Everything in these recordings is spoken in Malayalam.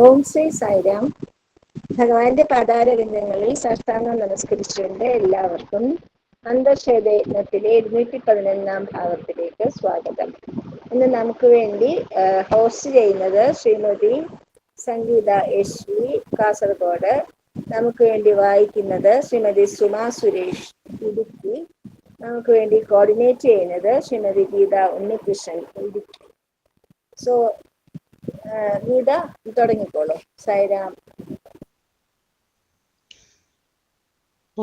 ഓം ശ്രീ സായിരാം. ഭഗവാന്റെ പാതാരവിന്ദങ്ങളിൽ സാഷ്ടാംഗം നമസ്കരിച്ചുകൊണ്ട് എല്ലാവർക്കും അന്തർഷേദയജ്ഞത്തിലെ 211 ഭാവത്തിലേക്ക് സ്വാഗതം. ഇന്ന് നമുക്ക് വേണ്ടി ഹോസ്റ്റ് ചെയ്യുന്നത് ശ്രീമതി സംഗീത എസ് വി കാസർഗോഡ്. നമുക്ക് വേണ്ടി വായിക്കുന്നത് ശ്രീമതി സുമാ സുരേഷ് ഇടുക്കി. നമുക്ക് വേണ്ടി കോർഡിനേറ്റ് ചെയ്യുന്നത് ശ്രീമതി ഗീത ഉണ്ണികൃഷ്ണൻ ഇടുക്കി. സോ ഗീത തുടങ്ങിക്കോളൂ. സായിരാം. ഓ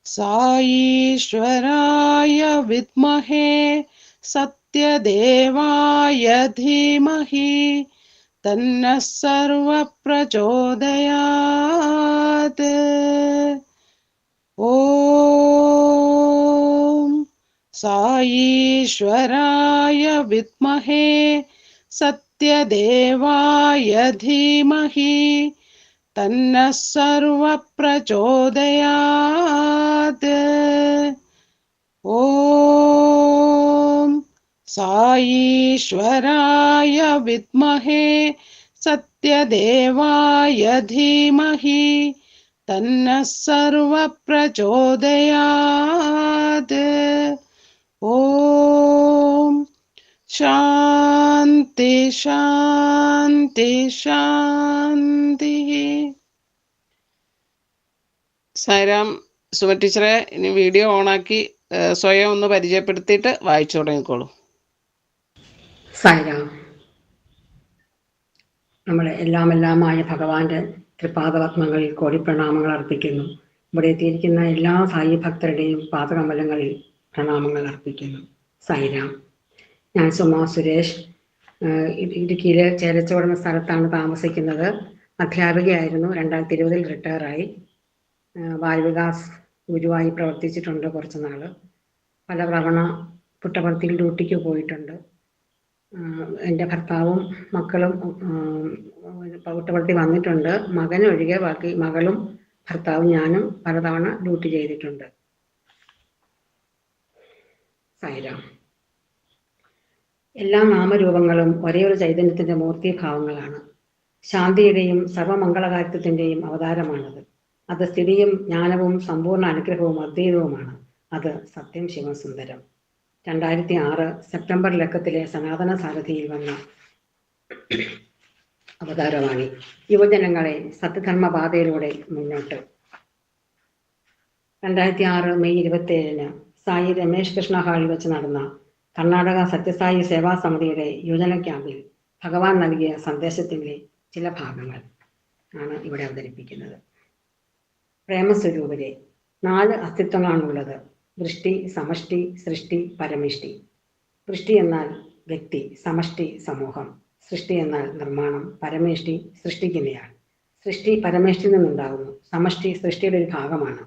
साईश्वराय विद्महे सत्यदेवाय धीमहि तन्नः सर्वः प्रचोदयात्। ॐ साईश्वराय विद्महे सत्यदेवाय धीमहि तन्नः सर्वः प्रचोदयात्। ॐ साईश्वराय विद्महे सत्यदेवाय धीमहि तन्नः सर्वः प्रचोदयात्। ॐ शान्ति शान्ति शान्तिः. സായിരാം. സുമ ടീച്ചറെ, ഇനി വീഡിയോ ഓണാക്കി സ്വയം ഒന്ന് പരിചയപ്പെടുത്തിയിട്ട് വായിച്ചു തുടങ്ങിക്കോളൂ. സായിരാം. നമ്മളെ എല്ലാമായ ഭഗവാന്റെ തൃപാദപത്മങ്ങളിൽ കോടിപ്രണാമങ്ങൾ അർപ്പിക്കുന്നു. ഇവിടെ എത്തിയിരിക്കുന്ന എല്ലാ സായി ഭക്തരുടെയും പാദകമലങ്ങളിൽ പ്രണാമങ്ങൾ അർപ്പിക്കുന്നു. സായിരാം. ഞാൻ സുമാ സുരേഷ്, ഇടുക്കിയിൽ ചേലച്ചോട് എന്ന സ്ഥലത്താണ് താമസിക്കുന്നത്. അധ്യാപികയായിരുന്നു. 2020 റിട്ടയറായി. ബാലവികാസ് ഗുരുവായി പ്രവർത്തിച്ചിട്ടുണ്ട് കുറച്ച് നാൾ. പല തവണ പുട്ടപർത്തിയിൽ ഡ്യൂട്ടിക്ക് പോയിട്ടുണ്ട്. എൻ്റെ ഭർത്താവും മക്കളും പുട്ടപർത്തി വന്നിട്ടുണ്ട്. മകനൊഴികെ ബാക്കി മകളും ഭർത്താവും ഞാനും പലതവണ ഡ്യൂട്ടി ചെയ്തിട്ടുണ്ട്. സായിരാം. എല്ലാ നാമരൂപങ്ങളും ഒരേ ഒരു ചൈതന്യത്തിൻ്റെ മൂർത്തിഭാവങ്ങളാണ്. ശാന്തിയുടെയും സർവമംഗളകാര്യത്തിൻ്റെയും അവതാരമാണത്. അത് സ്ഥിതിയും ജ്ഞാനവും സമ്പൂർണ്ണ അനുഗ്രഹവും അദ്വൈതവുമാണ്. അത് സത്യം ശിവസുന്ദരം. 2006 സെപ്റ്റംബർ ലക്കത്തിലെ സനാതന സാരഥിയിൽ വന്ന അവതാരവാണി. യുവജനങ്ങളെ സത്യധർമ്മ പാതയിലൂടെ മുന്നോട്ട്. 2006 മെയ് 27 സായി രമേശ് കൃഷ്ണ ഹാളിൽ വെച്ച് നടന്ന കർണാടക സത്യസായി സേവാ സമിതിയുടെ യുവജന ക്യാമ്പിൽ ഭഗവാൻ നൽകിയ സന്ദേശത്തിൻ്റെ ചില ഭാഗങ്ങൾ ആണ് ഇവിടെ അവതരിപ്പിക്കുന്നത്. പ്രേമസ്വരൂപരെ, 4 അസ്തിത്വങ്ങളാണുള്ളത്: വൃഷ്ടി, സമഷ്ടി, സൃഷ്ടി, പരമിഷ്ടി. വൃഷ്ടി എന്നാൽ വ്യക്തി, സമഷ്ടി സമൂഹം, സൃഷ്ടി എന്നാൽ നിർമ്മാണം, പരമേഷ്ടി സൃഷ്ടിക്കുന്നയാൾ. സൃഷ്ടി പരമേഷ്ടിയിൽ നിന്നുണ്ടാകുന്നു. സമഷ്ടി സൃഷ്ടിയുടെ ഒരു ഭാഗമാണ്.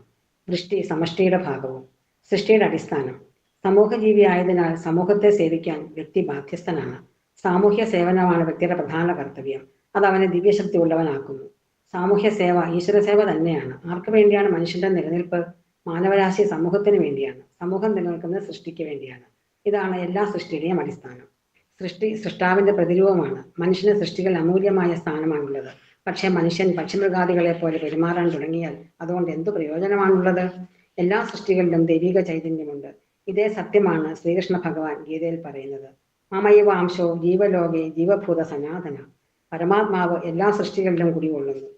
വൃഷ്ടി സമഷ്ടിയുടെ ഭാഗവും. സൃഷ്ടിയുടെ അടിസ്ഥാനം. സമൂഹജീവി ആയതിനാൽ സമൂഹത്തെ സേവിക്കാൻ വ്യക്തി ബാധ്യസ്ഥനാണ്. സാമൂഹ്യ സേവനമാണ് വ്യക്തിയുടെ പ്രധാന കർത്തവ്യം. അത് അവനെ ദിവ്യശക്തി ഉള്ളവനാക്കുന്നു. സാമൂഹ്യ സേവ ഈശ്വരസേവ തന്നെയാണ്. ആർക്ക് വേണ്ടിയാണ് മനുഷ്യന്റെ നിലനിൽപ്പ്? മാനവരാശി സമൂഹത്തിന് വേണ്ടിയാണ്. സമൂഹം നിലനിൽക്കുന്നത് സൃഷ്ടിക്ക് വേണ്ടിയാണ്. ഇതാണ് എല്ലാ സൃഷ്ടിയുടെയും അടിസ്ഥാനം. സൃഷ്ടി സൃഷ്ടാവിന്റെ പ്രതിരൂപമാണ്. മനുഷ്യന് സൃഷ്ടികൾ അമൂല്യമായ സ്ഥാനമാണുള്ളത്. പക്ഷേ മനുഷ്യൻ പക്ഷിമൃഗാദികളെ പോലെ പെരുമാറാൻ തുടങ്ങിയാൽ അതുകൊണ്ട് എന്തു പ്രയോജനമാണുള്ളത്? എല്ലാ സൃഷ്ടികളിലും ദൈവിക ചൈതന്യമുണ്ട്. ഇതേ സത്യമാണ് ശ്രീകൃഷ്ണ ഭഗവാൻ ഗീതയിൽ പറയുന്നത്. മമൈവ അംശോ ജീവലോകെ ജീവഭൂത സനാതന. പരമാത്മാവ് എല്ലാ സൃഷ്ടികളിലും കുടികൊള്ളുന്നു.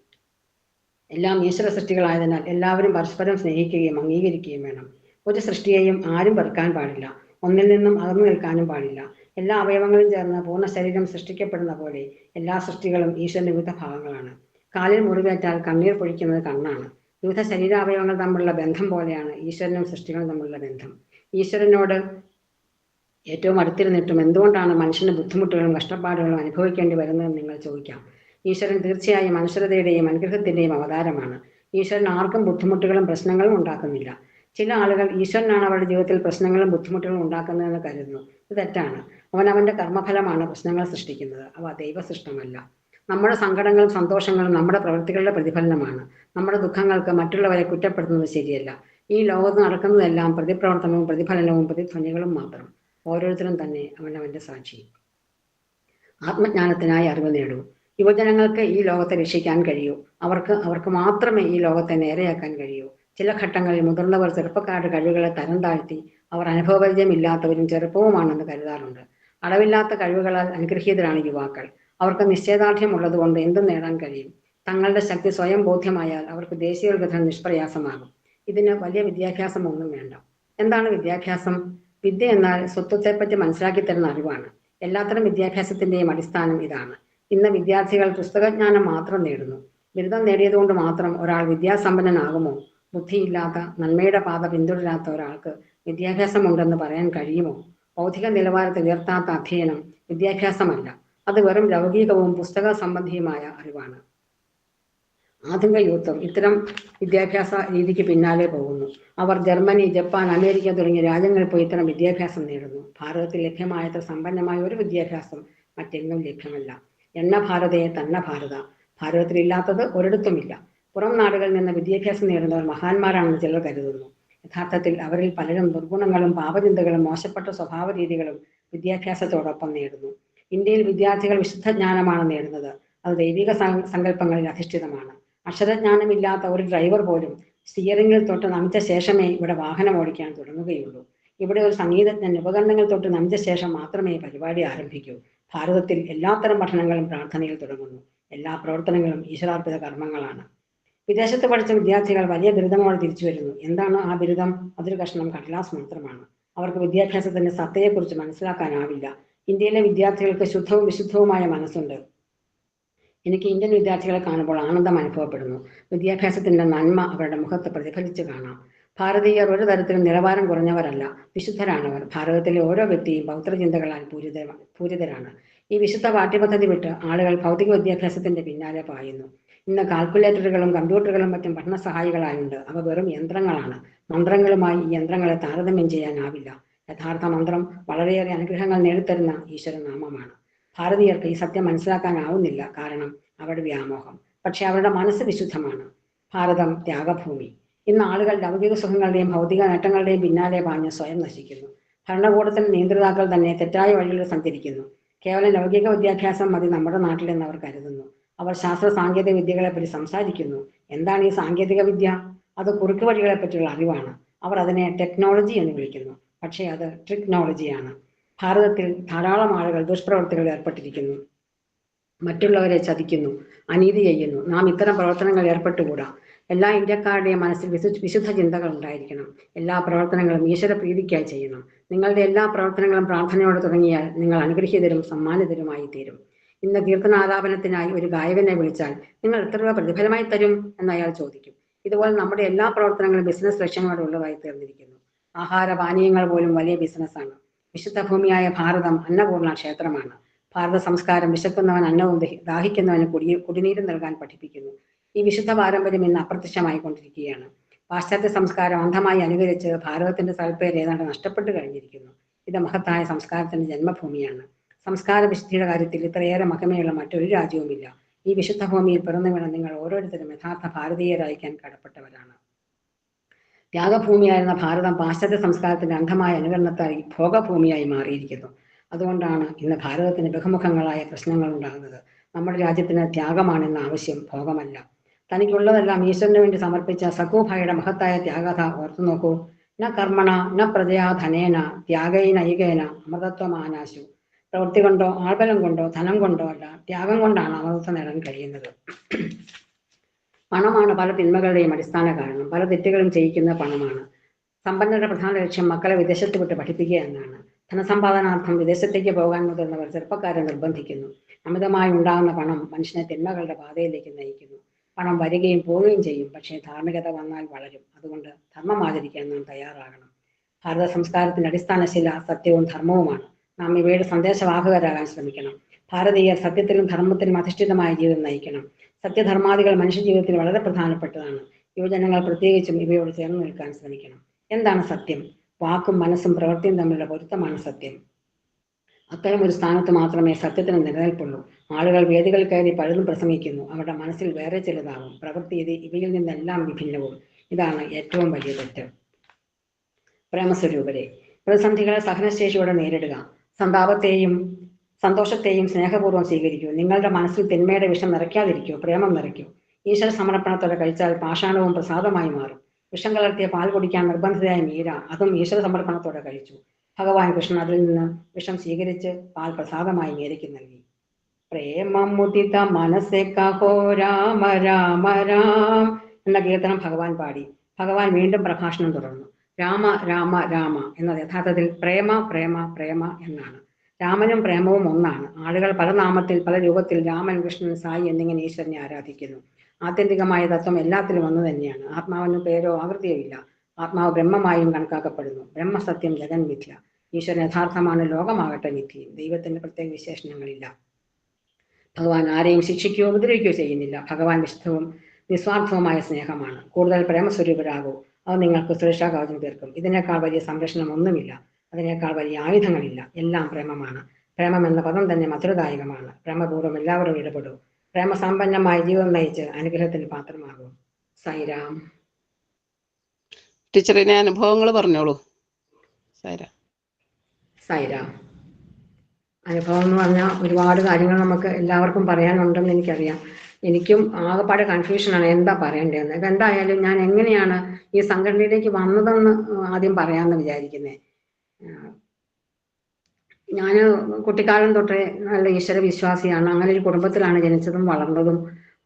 എല്ലാം ഈശ്വര സൃഷ്ടികളായതിനാൽ എല്ലാവരും പരസ്പരം സ്നേഹിക്കുകയും അംഗീകരിക്കുകയും വേണം. ഒരു സൃഷ്ടിയെയും ആരും വെറുക്കാൻ പാടില്ല. ഒന്നിൽ നിന്നും അകന്നു നിൽക്കാനും പാടില്ല. എല്ലാ അവയവങ്ങളും ചേർന്ന് പൂർണ്ണ ശരീരം സൃഷ്ടിക്കപ്പെടുന്ന പോലെ എല്ലാ സൃഷ്ടികളും ഈശ്വരന്റെ വിവിധ ഭാഗങ്ങളാണ്. കാലിൽ മുറിവേറ്റാൽ കണ്ണീർ പൊഴിക്കുന്നത് കണ്ണാണ്. വിവിധ ശരീരാവയവങ്ങൾ തമ്മിലുള്ള ബന്ധം പോലെയാണ് ഈശ്വരനും സൃഷ്ടികളും തമ്മിലുള്ള ബന്ധം. ഈശ്വരനോട് ഏറ്റവും അടുത്തിരുന്നിട്ടും എന്തുകൊണ്ടാണ് മനുഷ്യന് ബുദ്ധിമുട്ടുകളും കഷ്ടപ്പാടുകളും അനുഭവിക്കേണ്ടി വരുന്നതെന്ന് നിങ്ങൾ ചോദിക്കാം. ഈശ്വരൻ തീർച്ചയായും മനുഷ്യരുടെയും അനുഗ്രഹത്തിന്റെയും അവതാരമാണ്. ഈശ്വരൻ ആർക്കും ബുദ്ധിമുട്ടുകളും പ്രശ്നങ്ങളും ഉണ്ടാക്കുന്നില്ല. ചില ആളുകൾ ഈശ്വരനാണ് അവരുടെ ജീവിതത്തിൽ പ്രശ്നങ്ങളും ബുദ്ധിമുട്ടുകളും ഉണ്ടാക്കുന്നതെന്ന് കരുതുന്നു. ഇത് തെറ്റാണ്. അവനവന്റെ കർമ്മഫലമാണ് പ്രശ്നങ്ങൾ സൃഷ്ടിക്കുന്നത്. അവ ദൈവസൃഷ്ടമല്ല. നമ്മുടെ സങ്കടങ്ങളും സന്തോഷങ്ങളും നമ്മുടെ പ്രവൃത്തികളുടെ പ്രതിഫലനമാണ്. നമ്മുടെ ദുഃഖങ്ങൾക്ക് മറ്റുള്ളവരെ കുറ്റപ്പെടുത്തുന്നത് ശരിയല്ല. ഈ ലോകത്ത് നടക്കുന്നതെല്ലാം പ്രതിപ്രവർത്തനവും പ്രതിഫലനവും പ്രതിധ്വനികളും മാത്രം. ഓരോരുത്തരും തന്നെ അവനവന്റെ സാക്ഷി. ആത്മജ്ഞാനത്തിനായി അറിവ് നേടൂ. യുവജനങ്ങൾക്ക് ഈ ലോകത്തെ രക്ഷിക്കാൻ കഴിയൂ. അവർക്ക് മാത്രമേ ഈ ലോകത്തെ നേരെയാക്കാൻ കഴിയൂ. ചില ഘട്ടങ്ങളിൽ മുതിർന്നവർ ചെറുപ്പക്കാരുടെ കഴിവുകളെ തരം താഴ്ത്തി അവർ അനുഭവപരിചയമില്ലാത്തവരും ചെറുപ്പവുമാണെന്ന് കരുതാറുണ്ട്. അളവില്ലാത്ത കഴിവുകളാൽ അനുഗ്രഹീതരാണ് യുവാക്കൾ. അവർക്ക് നിശ്ചയദാർഢ്യം ഉള്ളതുകൊണ്ട് എന്തും നേടാൻ കഴിയും. തങ്ങളുടെ ശക്തി സ്വയം ബോധ്യമായാൽ അവർക്ക് ദേശീയോദ്ഗ്രഥനം നിഷ്പ്രയാസമാകും. ഇതിന് വലിയ വിദ്യാഭ്യാസം ഒന്നും വേണ്ട. എന്താണ് വിദ്യാഭ്യാസം? വിദ്യ എന്നാൽ സ്വത്വത്തെപ്പറ്റി മനസ്സിലാക്കി തരുന്ന അറിവാണ്. എല്ലാത്തരം വിദ്യാഭ്യാസത്തിന്റെയും അടിസ്ഥാനം ഇതാണ്. ഇന്ന് വിദ്യാർത്ഥികൾ പുസ്തകജ്ഞാനം മാത്രം നേടുന്നു. ബിരുദം നേടിയതുകൊണ്ട് മാത്രം ഒരാൾ വിദ്യാസമ്പന്നനാകുമോ? ബുദ്ധിയില്ലാത്ത, നന്മയുടെ പാത പിന്തുടരാത്ത ഒരാൾക്ക് വിദ്യാഭ്യാസം ഉണ്ടെന്ന് പറയാൻ കഴിയുമോ? ഭൗതിക നിലവാരത്തിൽ ഉയർത്താത്ത അധ്യയനം വിദ്യാഭ്യാസമല്ല. അത് വെറും ലൗകികവും പുസ്തക സംബന്ധിയുമായ അറിവാണ്. ആധുനിക യൂത്തും ഇത്തരം വിദ്യാഭ്യാസ രീതിക്ക് പിന്നാലെ പോകുന്നു. അവർ ജർമ്മനി, ജപ്പാൻ, അമേരിക്ക തുടങ്ങിയ രാജ്യങ്ങളിൽ പോയി ഇത്തരം വിദ്യാഭ്യാസം നേടുന്നു. ഭാരതത്തിൽ ലഭ്യമായത്ര സമ്പന്നമായ ഒരു വിദ്യാഭ്യാസം മറ്റെങ്ങും ലഭ്യമല്ല. എണ്ണ ഭാരതയെ തന്ന ഭാരത. ഭാരതത്തിൽ ഇല്ലാത്തത് ഒരിടത്തുമില്ല. പുറം നാടുകളിൽ നിന്ന് വിദ്യാഭ്യാസം നേടുന്നവർ മഹാന്മാരാണെന്ന് ചിലർ കരുതുന്നു. യഥാർത്ഥത്തിൽ അവരിൽ പലരും ദുർഗുണങ്ങളും പാപചിന്തകളും മോശപ്പെട്ട സ്വഭാവ രീതികളും വിദ്യാഭ്യാസത്തോടൊപ്പം നേടുന്നു. ഇന്ത്യയിൽ വിദ്യാർത്ഥികൾ വിശുദ്ധ ജ്ഞാനമാണ് നേടുന്നത്. അത് ദൈവിക സങ്കല്പങ്ങളിൽ അധിഷ്ഠിതമാണ്. അക്ഷരജ്ഞാനമില്ലാത്ത ഒരു ഡ്രൈവർ പോലും സ്റ്റിയറിംഗിൽ തൊട്ട് നമിച്ച ശേഷമേ ഇവിടെ വാഹനം ഓടിക്കാൻ തുടങ്ങുകയുള്ളൂ. ഇവിടെ ഒരു സംഗീതജ്ഞൻ ഉപകരണങ്ങൾ തൊട്ട് നമിച്ച ശേഷം മാത്രമേ പരിപാടി ആരംഭിക്കൂ. ഭാരതത്തിൽ എല്ലാത്തരം പഠനങ്ങളും പ്രാർത്ഥനയിൽ തുടങ്ങുന്നു. എല്ലാ പ്രവർത്തനങ്ങളും ഈശ്വരാർപ്പിത കർമ്മങ്ങളാണ്. വിദേശത്ത് പഠിച്ച വിദ്യാർത്ഥികൾ വലിയ ബിരുദമോടെ തിരിച്ചു വരുന്നു. എന്താണ് ആ ബിരുദം? അതൊരു കഷ്ണം കടലാസ് മാത്രമാണ്. അവർക്ക് വിദ്യാഭ്യാസത്തിന്റെ സത്തയെക്കുറിച്ച് മനസ്സിലാക്കാനാവില്ല. ഇന്ത്യയിലെ വിദ്യാർത്ഥികൾക്ക് ശുദ്ധവും വിശുദ്ധവുമായ മനസ്സുണ്ട്. എനിക്ക് ഇന്ത്യൻ വിദ്യാർത്ഥികളെ കാണുമ്പോൾ ആനന്ദം അനുഭവപ്പെടുന്നു. വിദ്യാഭ്യാസത്തിന്റെ നന്മ അവരുടെ മുഖത്ത് പ്രതിഫലിച്ചു കാണാം. ഭാരതീയർ ഒരു തരത്തിലും നിലവാരം കുറഞ്ഞവരല്ല. വിശുദ്ധരാണവർ. ഭാരതത്തിലെ ഓരോ വ്യക്തിയും പൗത്രചിന്തകളാൽ പൂരിതരാണ്. ഈ വിശുദ്ധ പാഠ്യപദ്ധതി വിട്ട് ആളുകൾ ഭൗതിക വിദ്യാഭ്യാസത്തിന്റെ പിന്നാലെ പായുന്നു. ഇന്ന് കാൽക്കുലേറ്ററുകളും കമ്പ്യൂട്ടറുകളും മറ്റും പഠന സഹായികളായുണ്ട്. അവ വെറും യന്ത്രങ്ങളാണ്. മന്ത്രങ്ങളുമായി ഈ യന്ത്രങ്ങളെ താരതമ്യം ചെയ്യാനാവില്ല. യഥാർത്ഥ മന്ത്രം വളരെയേറെ അനുഗ്രഹങ്ങൾ നേടിത്തരുന്ന ഈശ്വരനാമമാണ്. ഭാരതീയർക്ക് ഈ സത്യം മനസ്സിലാക്കാനാവുന്നില്ല. കാരണം അവരുടെ വ്യാമോഹം. പക്ഷെ അവരുടെ മനസ്സ് വിശുദ്ധമാണ്. ഭാരതം ത്യാഗഭൂമി. ഇന്ന് ആളുകൾ ലൗകിക സുഖങ്ങളുടെയും ഭൗതിക നേട്ടങ്ങളുടെയും പിന്നാലെ പാഞ്ഞ് സ്വയം നശിക്കുന്നു. ഭരണകൂടത്തിന് നിയന്ത്രിതാക്കൾ തന്നെ തെറ്റായ വഴികളിൽ സഞ്ചരിക്കുന്നു. കേവലം ലൗകിക വിദ്യാഭ്യാസം മതി നമ്മുടെ നാട്ടിലെന്ന് അവർ കരുതുന്നു. അവർ ശാസ്ത്ര സാങ്കേതിക വിദ്യകളെപ്പറ്റി സംസാരിക്കുന്നു. എന്താണ് ഈ സാങ്കേതിക വിദ്യ? അത് കുറുക്ക് വഴികളെ പറ്റിയുള്ള അറിവാണ്. അവർ അതിനെ ടെക്നോളജി എന്ന് വിളിക്കുന്നു. പക്ഷേ അത് ട്രിക്നോളജിയാണ്. ഭാരതത്തിൽ ധാരാളം ആളുകൾ ദുഷ്പ്രവർത്തികളിൽ ഏർപ്പെട്ടിരിക്കുന്നു. മറ്റുള്ളവരെ ചതിക്കുന്നു, അനീതി ചെയ്യുന്നു. നാം ഇത്തരം പ്രവർത്തനങ്ങൾ ഏർപ്പെട്ടുകൂടാ. എല്ലാ ഇന്ത്യക്കാരുടെയും മനസ്സിൽ വിശുദ്ധ ചിന്തകൾ ഉണ്ടായിരിക്കണം. എല്ലാ പ്രവർത്തനങ്ങളും ഈശ്വര പ്രീതിക്കായി ചെയ്യണം. നിങ്ങളുടെ എല്ലാ പ്രവർത്തനങ്ങളും പ്രാർത്ഥനയോടെ തുടങ്ങിയാൽ നിങ്ങൾ അനുഗ്രഹീതരും സമ്മാനിതരുമായി തീരും. ഇന്ന് കീർത്തനാലാപനത്തിനായി ഒരു ഗായകനെ വിളിച്ചാൽ നിങ്ങൾ എത്ര രൂപ പ്രതിഫലമായി തരും എന്ന് അയാൾ ചോദിക്കും. ഇതുപോലെ നമ്മുടെ എല്ലാ പ്രവർത്തനങ്ങളും ബിസിനസ് ലക്ഷ്യങ്ങളോടെ ഉള്ളതായി തീർന്നിരിക്കുന്നു. ആഹാരപാനീയങ്ങൾ പോലും വലിയ ബിസിനസ്സാണ്. വിശുദ്ധ ഭൂമിയായ ഭാരതം അന്നപൂർണ ക്ഷേത്രമാണ്. ഭാരത സംസ്കാരം വിശക്കുന്നവൻ അന്നവും ദാഹിക്കുന്നവന് കുടിനീരും നൽകാൻ പഠിപ്പിക്കുന്നു. ഈ വിശുദ്ധ പാരമ്പര്യം ഇന്ന് അപ്രത്യക്ഷമായിക്കൊണ്ടിരിക്കുകയാണ്. പാശ്ചാത്യ സംസ്കാരം അന്ധമായി അനുകരിച്ച് ഭാരതത്തിന്റെ സൽപ്പേര് ഏതാണ്ട് നഷ്ടപ്പെട്ടു കഴിഞ്ഞിരിക്കുന്നു. ഇത് മഹത്തായ സംസ്കാരത്തിന്റെ ജന്മഭൂമിയാണ്. സംസ്കാര വിശുദ്ധിയുടെ കാര്യത്തിൽ ഇത്രയേറെ മഹിമയുള്ള മറ്റൊരു രാജ്യവുമില്ല. ഈ വിശുദ്ധ ഭൂമിയിൽ പിറന്നു വീണ നിങ്ങൾ ഓരോരുത്തരും യഥാർത്ഥ ഭാരതീയരായിരിക്കാൻ കടപ്പെട്ടവരാണ്. ത്യാഗഭൂമിയായിരുന്ന ഭാരതം പാശ്ചാത്യ സംസ്കാരത്തിന്റെ അന്ധമായ അനുകരണത്താൽ ഭോഗഭൂമിയായി മാറിയിരിക്കുന്നു. അതുകൊണ്ടാണ് ഇന്ന് ഭാരതത്തിന് ബഹുമുഖങ്ങളായ പ്രശ്നങ്ങൾ ഉണ്ടാകുന്നത്. നമ്മുടെ രാജ്യത്തിന് ത്യാഗമാണെന്ന ആവശ്യം, ഭോഗമല്ല. തനിക്കുള്ളതെല്ലാം ഈശ്വരന് വേണ്ടി സമർപ്പിച്ച സഖൂഭായിയുടെ മഹത്തായ ത്യാഗത ഓർത്തു നോക്കൂ. ന കർമ്മണ ന പ്രജയാ ധനേന ത്യാഗൈനൈകേന അമൃതത്വമാനാശു. പ്രവൃത്തി കൊണ്ടോ ആൾബലം കൊണ്ടോ ധനം കൊണ്ടോ അല്ല, ത്യാഗം കൊണ്ടാണ് അമൃതത്വം നേടാൻ കഴിയുന്നത്. പണമാണ് പല തിന്മകളുടെയും അടിസ്ഥാന കാരണം. പല തെറ്റുകളും ചെയ്യിക്കുന്ന പണമാണ്. സമ്പന്നരുടെ പ്രധാന ലക്ഷ്യം മക്കളെ വിദേശത്ത് വിട്ട് പഠിപ്പിക്കുക എന്നാണ്. ധനസമ്പാദനാർത്ഥം വിദേശത്തേക്ക് പോകാൻ മുതിർന്നവർ ചെറുപ്പക്കാരെ നിർബന്ധിക്കുന്നു. അമിതമായി ഉണ്ടാകുന്ന പണം മനുഷ്യനെ തിന്മകളുടെ പാതയിലേക്ക് നയിക്കുന്നു. പണം വരികയും പോവുകയും ചെയ്യും. പക്ഷേ ധാർമ്മികത വന്നാൽ വളരും. അതുകൊണ്ട് ധർമ്മം ആചരിക്കാൻ നാം തയ്യാറാകണം. ഭാരത സംസ്കാരത്തിന്റെ അടിസ്ഥാനശില സത്യവും ധർമ്മവുമാണ്. നാം ഇവയുടെ സന്ദേശവാഹകരാകാൻ ശ്രമിക്കണം. ഭാരതീയർ സത്യത്തിലും ധർമ്മത്തിലും അധിഷ്ഠിതമായ ജീവിതം നയിക്കണം. സത്യധർമാദികൾ മനുഷ്യജീവിതത്തിൽ വളരെ പ്രധാനപ്പെട്ടതാണ്. യുവജനങ്ങൾ പ്രത്യേകിച്ചും ഇവയോട് ചേർന്ന് നിൽക്കാൻ ശ്രമിക്കണം. എന്താണ് സത്യം? വാക്കും മനസ്സും പ്രവൃത്തിയും തമ്മിലുള്ള പൊരുത്തമാണ് സത്യം. അത്തരം ഒരു സ്ഥാനത്ത് മാത്രമേ സത്യത്തിന് നിലനിൽപ്പുള്ളൂ. ആളുകൾ വേദികൾ കയറി പലതും പ്രസംഗിക്കുന്നു. അവരുടെ മനസ്സിൽ വേറെ ചിലതാകും. പ്രവൃത്തി ഇവയിൽ നിന്നെല്ലാം വിഭിന്നവും. ഇതാണ് ഏറ്റവും വലിയ തെറ്റ്. പ്രേമസ്വരൂപരെ, പ്രതിസന്ധികളെ സഹനശേഷിയോടെ നേരിടുക. സന്തോഷത്തെയും സ്നേഹപൂർവ്വം സ്വീകരിക്കൂ. നിങ്ങളുടെ മനസ്സിൽ തിന്മയുടെ വിഷം നിറയ്ക്കാതിരിക്കൂ. പ്രേമം നിറയ്ക്കൂ. ഈശ്വര സമർപ്പണത്തോടെ കഴിച്ചാൽ പാഷാണവും പ്രസാദമായി മാറും. വിഷം കലർത്തിയ പാൽ കുടിക്കാൻ നിർബന്ധിതയായ മീര അതും ഈശ്വര സമർപ്പണത്തോടെ കഴിച്ചു. ഭഗവാൻ കൃഷ്ണൻ അതിൽ നിന്ന് വിഷം സ്വീകരിച്ച് പാൽ പ്രസാദമായി മീരയ്ക്ക് നൽകി. പ്രേമം മുദിത മനസ്സെ കഹോ രാമ രാമ രാം എന്ന കീർത്തനം ഭഗവാൻ പാടി. ഭഗവാൻ വീണ്ടും പ്രഭാഷണം തുടർന്നു. രാമ രാമ രാമ എന്നത് യഥാർത്ഥത്തിൽ പ്രേമ പ്രേമ പ്രേമ എന്നാണ്. രാമനും പ്രേമവും ഒന്നാണ്. ആളുകൾ പല നാമത്തിൽ പല രൂപത്തിൽ രാമൻ, കൃഷ്ണൻ, സായി എന്നിങ്ങനെ ഈശ്വരനെ ആരാധിക്കുന്നു. ആത്യന്തികമായ തത്വം എല്ലാത്തിലും ഒന്ന് തന്നെയാണ്. ആത്മാവിന് പേരോ ആകൃതിയോ ഇല്ല. ആത്മാവ് ബ്രഹ്മമായും കണക്കാക്കപ്പെടുന്നു. ബ്രഹ്മസത്യം, ജഗൻ മിഥ്യ. ഈശ്വരൻ യഥാർത്ഥമാണ്, ലോകമാകട്ടെ മിഥ്യയും. ദൈവത്തിന്റെ പ്രത്യേക വിശേഷണങ്ങളില്ല. ഭഗവാൻ ആരെയും ശിക്ഷിക്കുകയോ ഉപദ്രവിക്കുകയോ ചെയ്യുന്നില്ല. ഭഗവാൻ വിശുദ്ധവും നിസ്വാർത്ഥവുമായ സ്നേഹമാണ്. കൂടുതൽ പ്രേമസ്വരൂപരാകൂ. അത് നിങ്ങൾക്ക് സുരക്ഷാ കവചം തീർക്കും. ഇതിനേക്കാൾ വലിയ സംരക്ഷണം ഒന്നുമില്ല. അതിനേക്കാൾ വലിയ ആയുധങ്ങളില്ല. എല്ലാം പ്രേമമാണ്. പ്രേമം എന്ന പദം തന്നെ മധുരദായകമാണ്. പ്രേമപൂർവ്വം എല്ലാവരും ഇടപെടൂ. പ്രേമസമ്പന്നമായ ജീവിതം നയിച്ച് അനുഗ്രഹത്തിന് പാത്രമാകും. സായിരാം. ടീച്ചറിനെ അനുഭവങ്ങൾ പറഞ്ഞോളൂ. സായിരാം. അനുഭവം എന്ന് പറഞ്ഞാൽ ഒരുപാട് കാര്യങ്ങൾ നമുക്ക് എല്ലാവർക്കും പറയാനുണ്ടെന്ന് എനിക്കറിയാം. എനിക്കും ആകെപ്പാടെ കൺഫ്യൂഷനാണ് എന്താ പറയേണ്ടതെന്ന്. ഇപ്പം എന്തായാലും ഞാൻ എങ്ങനെയാണ് ഈ സംഘടനയിലേക്ക് വന്നതെന്ന് ആദ്യം പറയാമെന്ന് വിചാരിക്കുന്നത്. ഞാൻ കുട്ടിക്കാലം തൊട്ടേ നല്ല ഈശ്വര വിശ്വാസിയാണ്. അങ്ങനെ ഒരു കുടുംബത്തിലാണ് ജനിച്ചതും വളർന്നതും